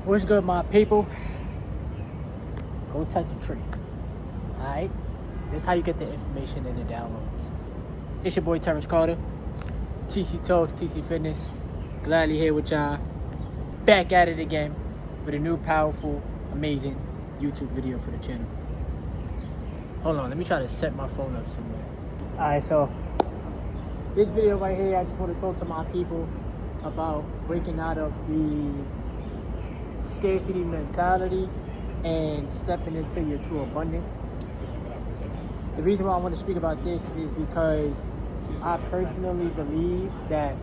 What's good, my people? Go touch a tree. Alright? This is how you get the information and the downloads. It's your boy Terrence Carter, TC Talks, TC Fitness. Gladly here with y'all. Back at it again with a new, powerful, amazing YouTube video for the channel. Hold on, let me try to set my phone up somewhere. Alright, so this video right here, I just want to talk to my people about breaking out of the scarcity mentality and stepping into your true abundance. The reason why I want to speak about this is because I personally believe that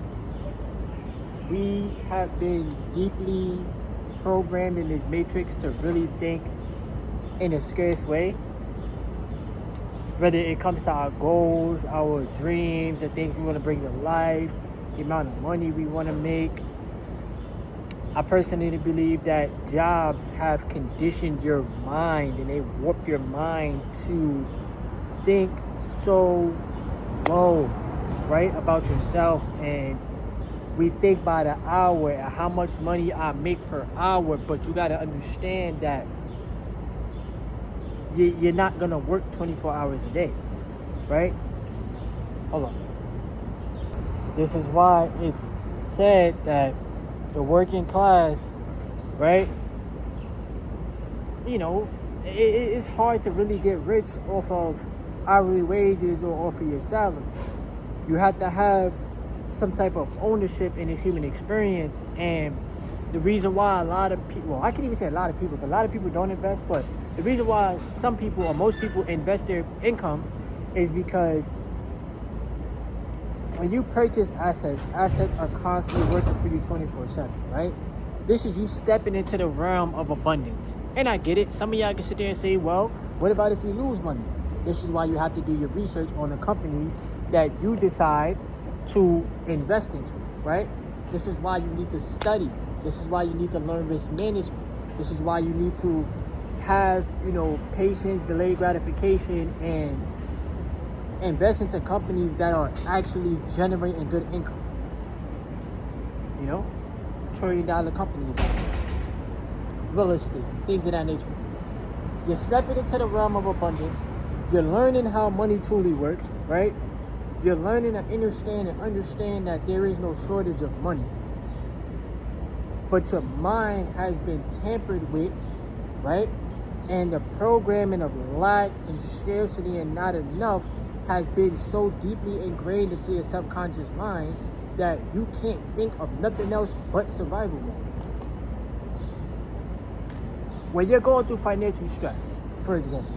we have been deeply programmed in this matrix to really think in a scarce way. Whether it comes to our goals, our dreams, the things we want to bring to life, the amount of money we want to make. I personally believe that jobs have conditioned your mind and they warp your mind to think so low, right, about yourself. And we think by the hour and how much money I make per hour, but you got to understand that you're not going to work 24 hours a day, right? Hold on. This is why it's said that the working class, right? You know, it's hard to really get rich off of hourly wages or off of your salary. You have to have some type of ownership in this human experience. And the reason why a lot of people, well, I can't even say a lot of people, because a lot of people don't invest, but the reason why some people or most people invest their income is because when you purchase assets are constantly working for you 24/7, right? This is you stepping into the realm of abundance. And I get it. Some of y'all can sit there and say, well, what about if you lose money? This is why you have to do your research on the companies that you decide to invest into, right? This is why you need to study. This is why you need to learn risk management. This is why you need to have, patience, delayed gratification, and invest into companies that are actually generating good income. $1 trillion companies, real estate, things of that nature. You're stepping into the realm of abundance. You're learning how money truly works, right? You're learning to understand that there is no shortage of money. But your mind has been tampered with, right? And the programming of lack and scarcity and not enough has been so deeply ingrained into your subconscious mind that you can't think of nothing else but survival mode. When you're going through financial stress, for example,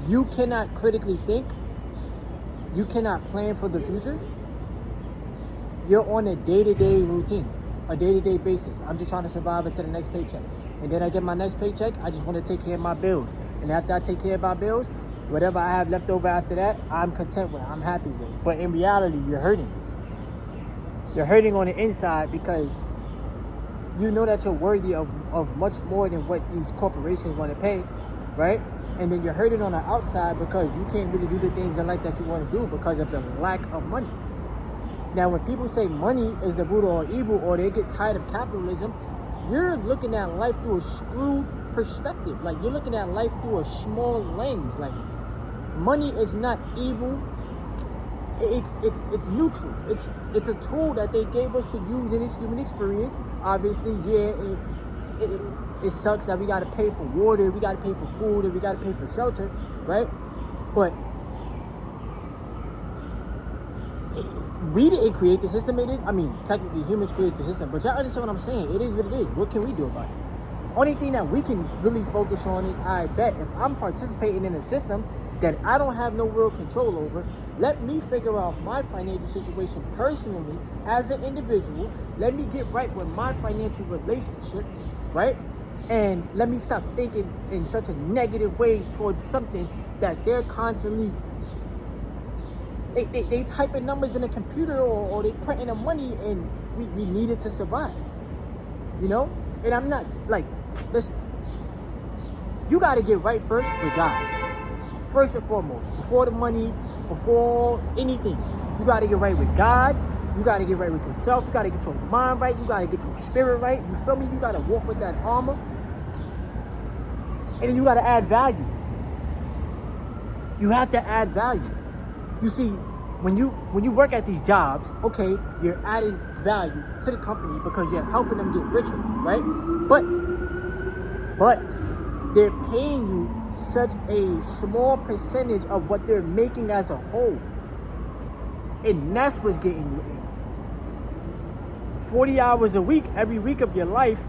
you cannot critically think. You cannot plan for the future. You're on a day-to-day routine, a day-to-day basis. I'm just trying to survive until the next paycheck. And then I get my next paycheck, I just want to take care of my bills. And after I take care of my bills, whatever I have left over after that, I'm content with, I'm happy with. But in reality, you're hurting. You're hurting on the inside because you know that you're worthy of much more than what these corporations want to pay, right? And then you're hurting on the outside because you can't really do the things in life that you want to do because of the lack of money. Now, when people say money is the root of all evil or they get tired of capitalism, you're looking at life through a skewed perspective. Like, you're looking at life through a small lens. Like, money is not evil. It's neutral. It's a tool that they gave us to use in this human experience. Obviously, yeah, it sucks that we got to pay for water, we got to pay for food, and we got to pay for shelter, right? But we didn't create the system. Technically humans create the system, but y'all understand what I'm saying. It is what it is. What can we do about it? Only thing that we can really focus on is, I bet if I'm participating in a system that I don't have no real control over, let me figure out my financial situation personally as an individual. Let me get right with my financial relationship, right? And let me stop thinking in such a negative way towards something that they're constantly, they typing numbers in a computer or they printing the money, and we need it to survive, And I'm not, listen, you got to get right first with God. First and foremost, before the money, before anything, you got to get right with God, You got to get right with yourself. You got to get your mind right. You got to get your spirit right. You feel me? You got to walk with that armor. And then you got to add value. You have to add value. You see, when you work at these jobs, okay, you're adding value to the company because you're helping them get richer, right? But they're paying you such a small percentage of what they're making as a whole. And that's what's getting you in. 40 hours a week, every week of your life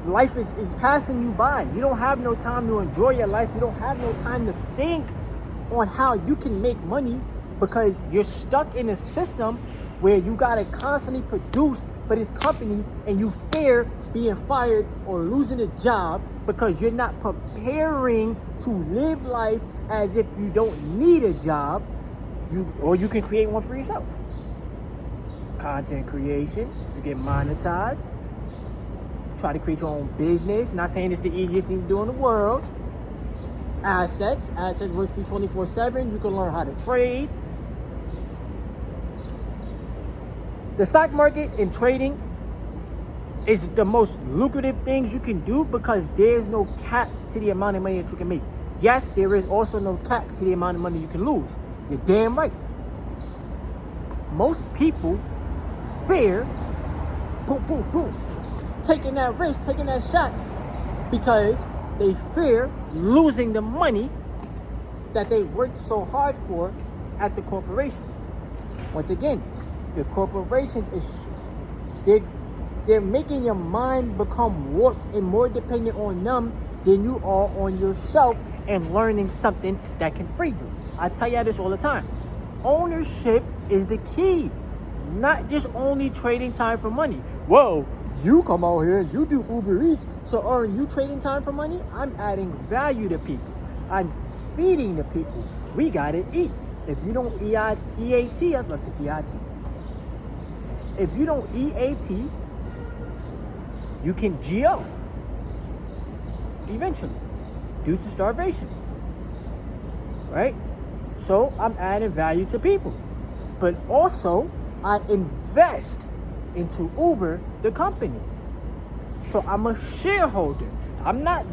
is passing you by. You don't have no time to enjoy your life. You don't have no time to think on how you can make money because you're stuck in a system where you gotta constantly produce for this company and you fear being fired or losing a job because you're not preparing to live life as if you don't need a job. Or you can create one for yourself. Content creation, if you get monetized, try to create your own business. Not saying it's the easiest thing to do in the world. Assets work for you 24/7. You can learn how to trade. The stock market and trading is the most lucrative things you can do because there's no cap to the amount of money that you can make. Yes, there is also no cap to the amount of money you can lose. You're damn right. Most people fear, boom, taking that risk, taking that shot, because they fear losing the money that they worked so hard for at the corporations. Once again, the corporations they're making your mind become warped and more dependent on them than you are on yourself and learning something that can free you. I tell y'all this all the time. Ownership is the key. Not just only trading time for money. Whoa, you come out here and you do Uber Eats, so aren't you trading time for money? I'm adding value to people. I'm feeding the people. We gotta eat. If you don't EAT, I was about to say EIT. If you don't EAT, you can GO. Eventually. Due to starvation. Right? So I'm adding value to people. But also, I invest into Uber, the company. So I'm a shareholder. I'm not,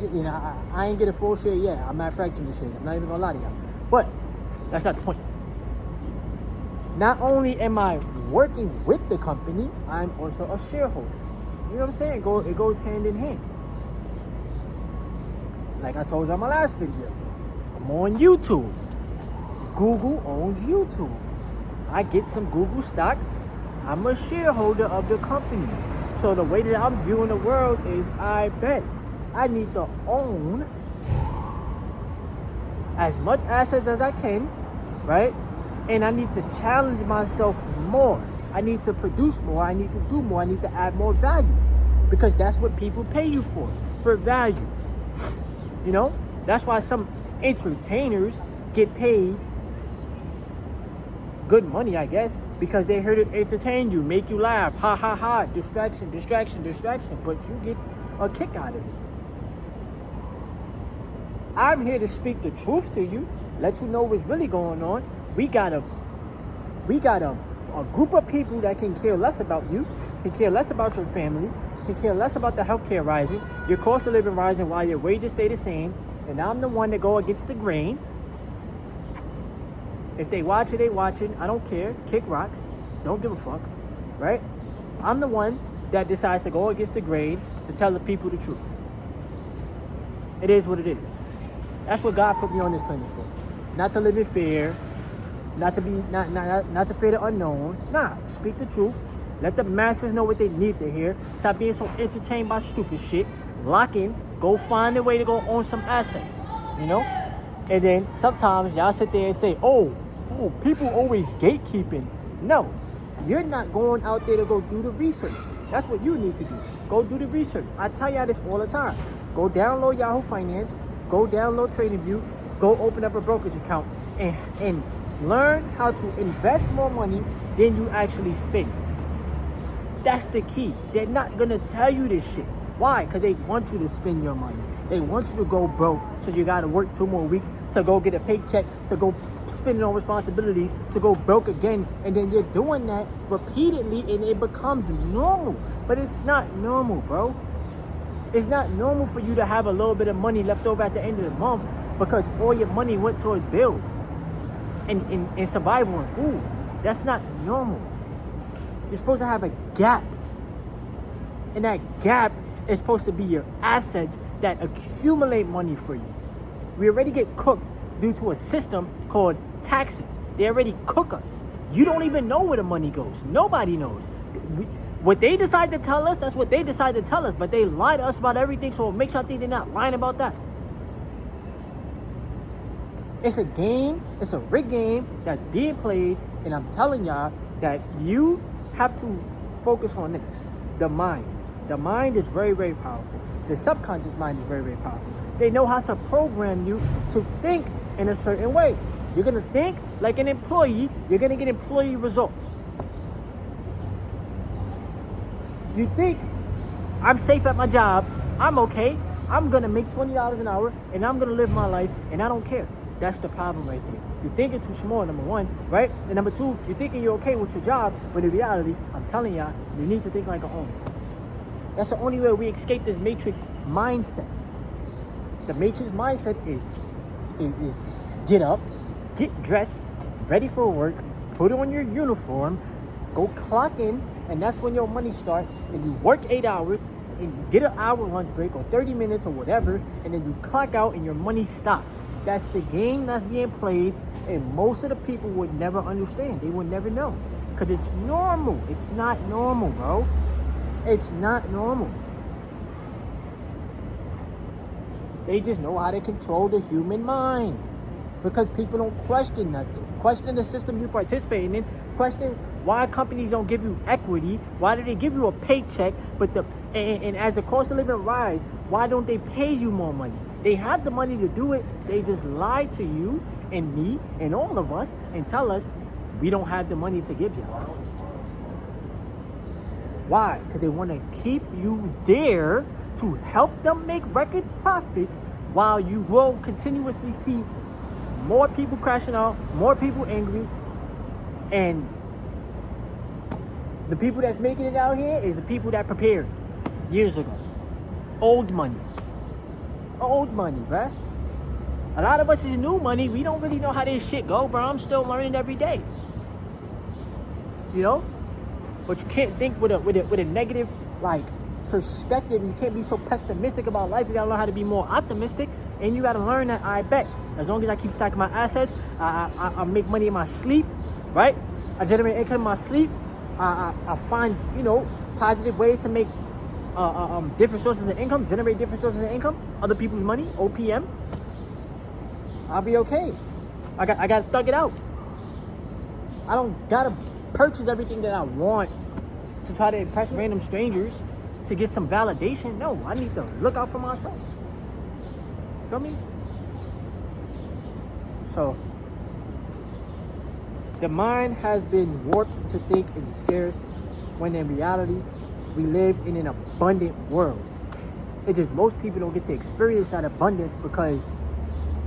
I ain't get a full share yet. I'm not fractional shares. I'm not even gonna lie to y'all. But that's not the point. Not only am I working with the company, I'm also a shareholder. You know what I'm saying? It goes hand in hand. Like I told you on my last video, I'm on YouTube. Google owns YouTube. I get some Google stock. I'm a shareholder of the company. So the way that I'm viewing the world is, I bet I need to own as much assets as I can, right? And I need to challenge myself more. I need to produce more. I need to do more. I need to add more value. Because that's what people pay you for value. You know? That's why some entertainers get paid good money, I guess, because they're here to entertain you, make you laugh, ha ha ha, distraction, but you get a kick out of it. I'm here to speak the truth to you, let you know what's really going on. We got a group of people that can care less about you, can care less about your family, can care less about the healthcare rising, your cost of living rising while your wages stay the same, and I'm the one that go against the grain. If they watch it, they watching. I don't care. Kick rocks. Don't give a fuck. Right? I'm the one that decides to go against the grain to tell the people the truth. It is what it is. That's what God put me on this planet for. Not to live in fear. Not to fear the unknown. Nah. Speak the truth. Let the masses know what they need to hear. Stop being so entertained by stupid shit. Lock in. Go find a way to go own some assets. You know? And then sometimes y'all sit there and say, oh, people always gatekeeping. No, you're not going out there to go do the research. That's what you need to do. Go do the research. I tell y'all this all the time. Go download Yahoo Finance. Go download TradingView. Go open up a brokerage account and learn how to invest more money than you actually spend. That's the key. They're not going to tell you this shit. Why? Because they want you to spend your money. They want you to go broke, so you got to work 2 more weeks to go get a paycheck, to go spending on responsibilities to go broke again, and then you're doing that repeatedly, and it becomes normal. But it's not normal, bro. It's not normal for you to have a little bit of money left over at the end of the month because all your money went towards bills and survival and food. That's not normal. You're supposed to have a gap. And that gap is supposed to be your assets that accumulate money for you. We already get cooked due to a system called taxes. They already cook us. You don't even know where the money goes. Nobody knows. What they decide to tell us, that's what they decide to tell us. But they lie to us about everything, so it makes y'all think they're not lying about that. It's a game. It's a rigged game that's being played. And I'm telling y'all that you have to focus on this. The mind. The mind is very, very powerful. The subconscious mind is very, very powerful. They know how to program you to think in a certain way. You're going to think like an employee. You're going to get employee results. You think, I'm safe at my job, I'm okay, I'm going to make $20 an hour, and I'm going to live my life, and I don't care. That's the problem right there. You're thinking too small, number one, right? And number two, you're thinking you're okay with your job, but in reality, I'm telling y'all, you need to think like an owner. That's the only way we escape this matrix mindset. The matrix mindset is get up, get dressed, ready for work, put on your uniform, go clock in, and that's when your money starts. And you work 8 hours, and you get an hour lunch break or 30 minutes or whatever, and then you clock out and your money stops. That's the game that's being played, and most of the people would never understand. They would never know. Because it's normal. It's not normal, bro. It's not normal. They just know how to control the human mind. Because people don't question nothing. Question the system you participate in. Question why companies don't give you equity. Why do they give you a paycheck? And as the cost of living rise, why don't they pay you more money? They have the money to do it. They just lie to you and me and all of us and tell us we don't have the money to give you. Why? Because they want to keep you there to help them make record profits while you will continuously see more people crashing out, more people angry, and the people that's making it out here is the people that prepared years ago. Old money, bruh. A lot of us is new money. We don't really know how this shit go, bro. I'm still learning every day. You know? But you can't think with a negative perspective. You can't be so pessimistic about life. You gotta learn how to be more optimistic, and you gotta learn that I bet as long as I keep stacking my assets, I make money in my sleep, right? I generate income in my sleep. I find positive ways to make different sources of income, generate different sources of income, other people's money, OPM. I'll be okay. I gotta thug it out. I don't gotta purchase everything that I want to try to impress random strangers to get some validation. No, I need to look out for myself. Feel me? So, the mind has been warped to think it's scarce when in reality, we live in an abundant world. It's just most people don't get to experience that abundance because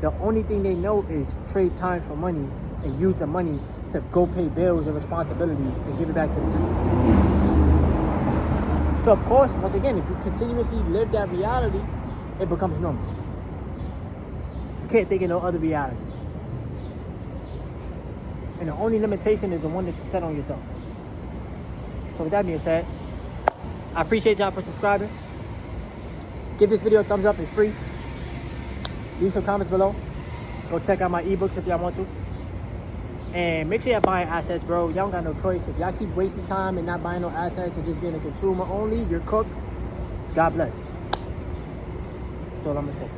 the only thing they know is trade time for money and use the money to go pay bills and responsibilities and give it back to the system. So of course, once again, if you continuously live that reality, it becomes normal. You can't think of no other realities. And the only limitation is the one that you set on yourself. So with that being said, I appreciate y'all for subscribing. Give this video a thumbs up, it's free. Leave some comments below. Go check out my ebooks if y'all want to. And make sure y'all buying assets, bro. Y'all don't got no choice. If y'all keep wasting time and not buying no assets and just being a consumer only, you're cooked. God bless. That's all I'm gonna say.